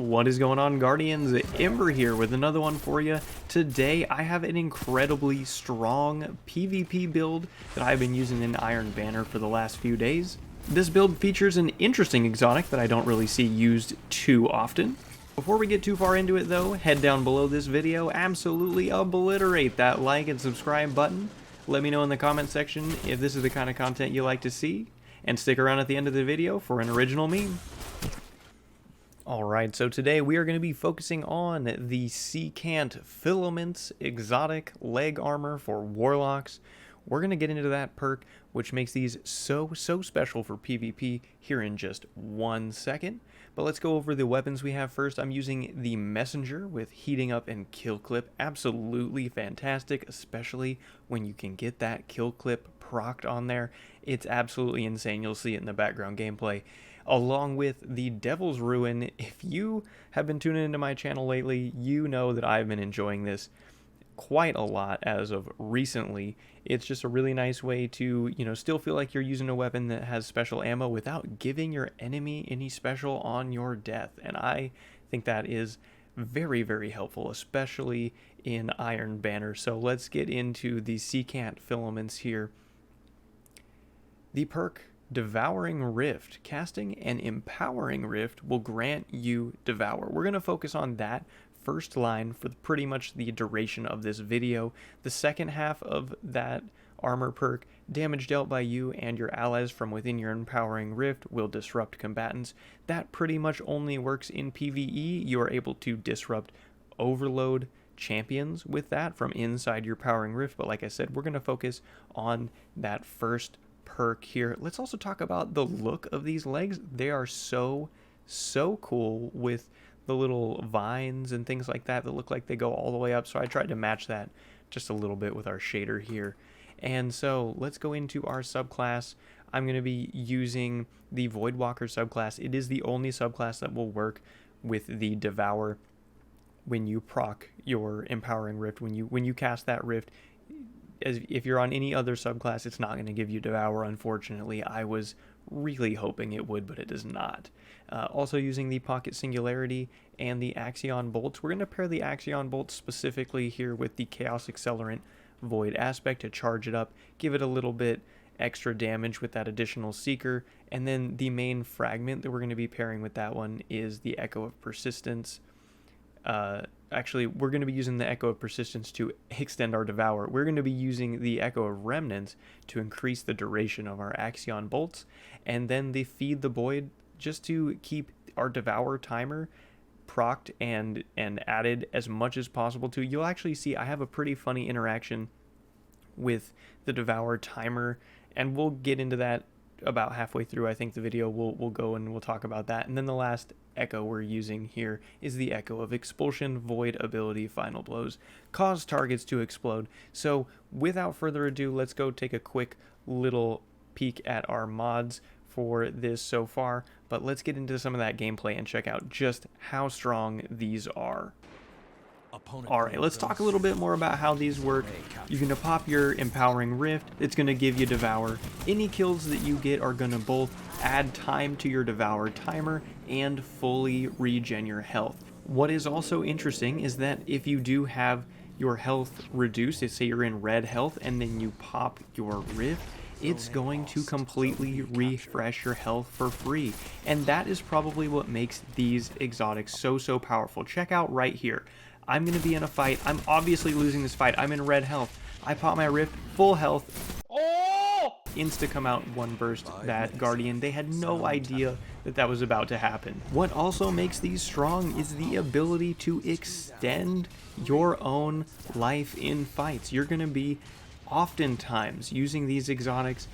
What is going on, Guardians? Ember here with another one for you. Today I have an incredibly strong PvP build that I've been using in Iron Banner for the last few days. This build features an interesting exotic that I don't really see used too often. Before we get too far into it though, head down below this video, absolutely obliterate that like and subscribe button. Let me know in the comment section if this is the kind of content you like to see, and stick around at the end of the video for an original meme. Alright, so today we are going to be focusing on the Secant Filaments exotic leg armor for Warlocks. We're going to get into that perk, which makes these so special for PvP here in just 1 second. But let's go over the weapons we have first. I'm using the Messenger with Heating Up and Kill Clip. Absolutely fantastic, especially when you can get that Kill Clip procced on there. It's absolutely insane. You'll see it in the background gameplay. Along with the Devil's Ruin. If you have been tuning into my channel lately, you know that I've been enjoying this quite a lot as of recently. It's just a really nice way to, still feel like you're using a weapon that has special ammo without giving your enemy any special on your death. And I think that is very helpful, especially in Iron Banner. So let's get into the Secant Filaments here. The perk Devouring Rift. Casting an Empowering Rift will grant you Devour. We're going to focus on that first line for pretty much the duration of this video. The second half of that armor perk, damage dealt by you and your allies from within your Empowering Rift will disrupt combatants. That pretty much only works in PvE. You are able to disrupt overload champions with that from inside your Powering Rift, but like I said, we're going to focus on that first perk here. Let's also talk about the look of these legs. They are so cool with the little vines and things like that look like they go all the way up. So I tried to match that just a little bit with our shader here. And so let's go into our subclass. I'm going to be using the Voidwalker subclass. It is the only subclass that will work with the Devour when you proc your Empowering Rift. When you cast that Rift, if you're on any other subclass, it's not going to give you Devour, unfortunately. I was really hoping it would, but it does not. Also using the Pocket Singularity and the Axion Bolts. We're going to pair the Axion Bolts specifically here with the Chaos Accelerant Void Aspect to charge it up, give it a little bit extra damage with that additional Seeker. And then the main fragment that we're going to be pairing with that one is the Echo of Persistence. Actually, we're going to be using the Echo of Persistence to extend our Devour. We're going to be using the Echo of Remnants to increase the duration of our Axion Bolts, and then the Feed the Void just to keep our Devour timer procced and added as much as possible to. You'll actually see I have a pretty funny interaction with the Devour timer, and we'll get into that about halfway through. I think the video we'll go and we'll talk about that. And then the last echo we're using here is the Echo of Expulsion Void ability. Final blows cause targets to explode. So without further ado, let's go take a quick little peek at our mods for this so far, but let's get into some of that gameplay and check out just how strong these are. Alright, let's talk a little bit more about how these work. You're going to pop your Empowering Rift. It's going to give you Devour. Any kills that you get are going to both add time to your Devour timer and fully regen your health. What is also interesting is that if you do have your health reduced, say you're in red health and then you pop your Rift, it's going to completely refresh your health for free. And that is probably what makes these exotics so powerful. Check out right here. I'm going to be in a fight. I'm obviously losing this fight. I'm in red health. I pop my Rift, full health. Oh! Insta come out one burst that Guardian. They had no idea that was about to happen. What also makes these strong is the ability to extend your own life in fights. You're going to be oftentimes using these exotics,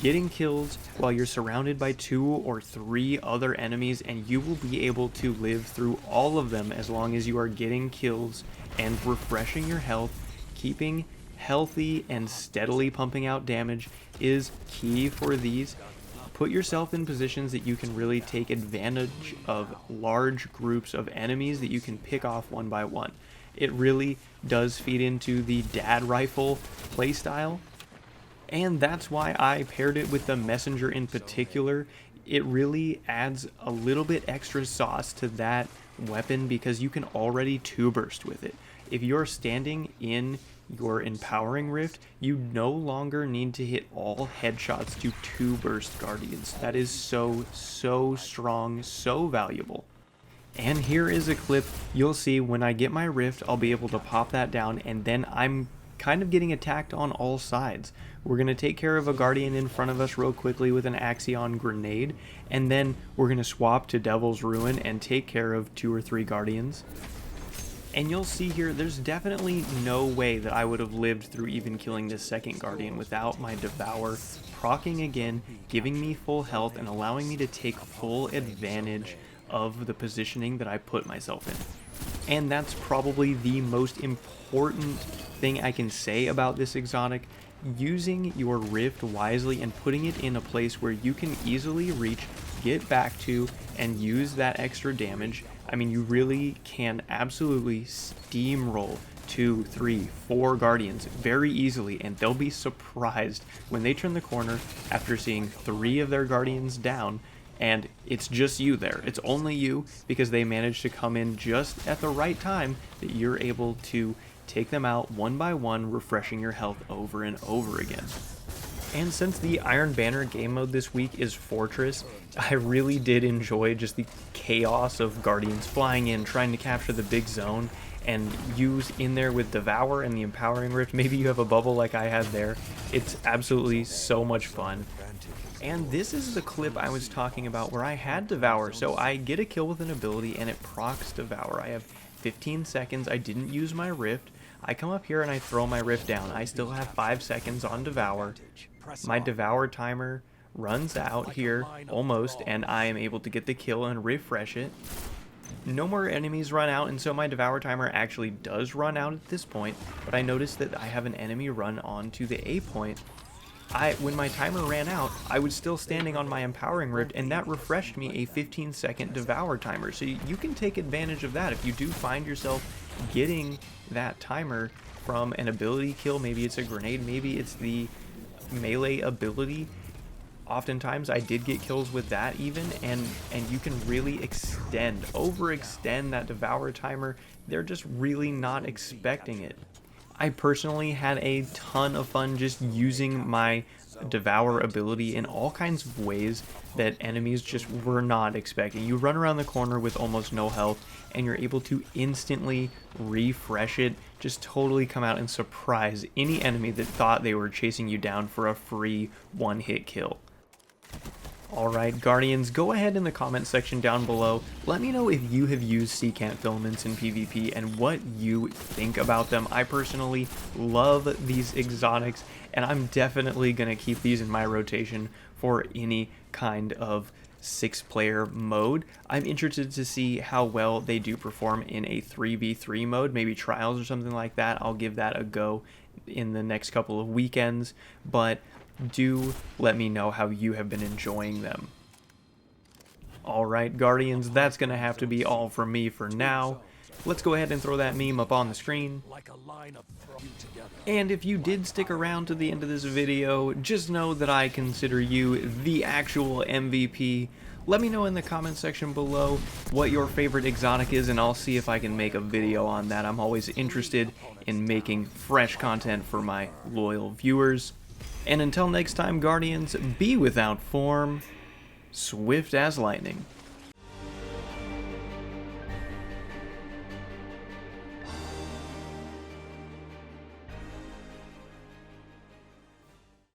getting kills while you're surrounded by 2 or 3 other enemies, and you will be able to live through all of them as long as you are getting kills and refreshing your health. Keeping healthy and steadily pumping out damage is key for these. Put yourself in positions that you can really take advantage of large groups of enemies that you can pick off one by one. It really does feed into the dad rifle playstyle, and that's why I paired it with the Messenger in particular. It really adds a little bit extra sauce to that weapon because you can already 2-burst with it. If you're standing in your Empowering Rift, you no longer need to hit all headshots to 2-burst Guardians. That is so strong, so valuable. And here is a clip you'll see when I get my Rift. I'll be able to pop that down, and then I'm kind of getting attacked on all sides. We're going to take care of a Guardian in front of us real quickly with an Axion Grenade, and then we're going to swap to Devil's Ruin and take care of 2 or 3 Guardians. And you'll see here, there's definitely no way that I would have lived through even killing this second Guardian without my Devour proccing again, giving me full health, and allowing me to take full advantage of the positioning that I put myself in. And that's probably the most important thing I can say about this exotic. Using your Rift wisely and putting it in a place where you can easily reach, get back to, and use that extra damage. I mean, you really can absolutely steamroll 2, 3, 4 Guardians very easily, and they'll be surprised when they turn the corner after seeing 3 of their Guardians down, and it's just you there. It's only you, because they managed to come in just at the right time that you're able to take them out one by one, refreshing your health over and over again. And since the Iron Banner game mode this week is Fortress, I really did enjoy just the chaos of Guardians flying in, trying to capture the big zone, and use in there with Devour and the Empowering Rift. Maybe you have a bubble like I had there. It's absolutely so much fun. And this is the clip I was talking about where I had Devour. So I get a kill with an ability and it procs Devour. I have 15 seconds. I didn't use my Rift. I come up here and I throw my Rift down. I still have 5 seconds on Devour. My Devour timer runs out here almost, and I am able to get the kill and refresh it. No more enemies run out, and so my Devour timer actually does run out at this point, but I noticed that I have an enemy run onto the A point. When my timer ran out, I was still standing on my Empowering Rift, and that refreshed me a 15-second Devour timer. So you can take advantage of that if you do find yourself getting that timer from an ability kill. Maybe it's a grenade, maybe it's the melee ability. Oftentimes I did get kills with that even, and you can really overextend that Devour timer. They're just really not expecting it. I personally had a ton of fun just using my Devour ability in all kinds of ways that enemies just were not expecting. You run around the corner with almost no health, and you're able to instantly refresh it, just totally come out and surprise any enemy that thought they were chasing you down for a free one-hit kill. Alright, Guardians, go ahead in the comment section down below. Let me know if you have used Secant Filaments in PvP and what you think about them. I personally love these exotics, and I'm definitely going to keep these in my rotation for any kind of 6-player mode. I'm interested to see how well they do perform in a 3v3 mode, maybe trials or something like that. I'll give that a go in the next couple of weekends, but do let me know how you have been enjoying them. Alright, Guardians, that's going to have to be all from me for now. Let's go ahead and throw that meme up on the screen. And if you did stick around to the end of this video, just know that I consider you the actual MVP. Let me know in the comment section below what your favorite exotic is, and I'll see if I can make a video on that. I'm always interested in making fresh content for my loyal viewers. And until next time, Guardians, be without form, swift as lightning.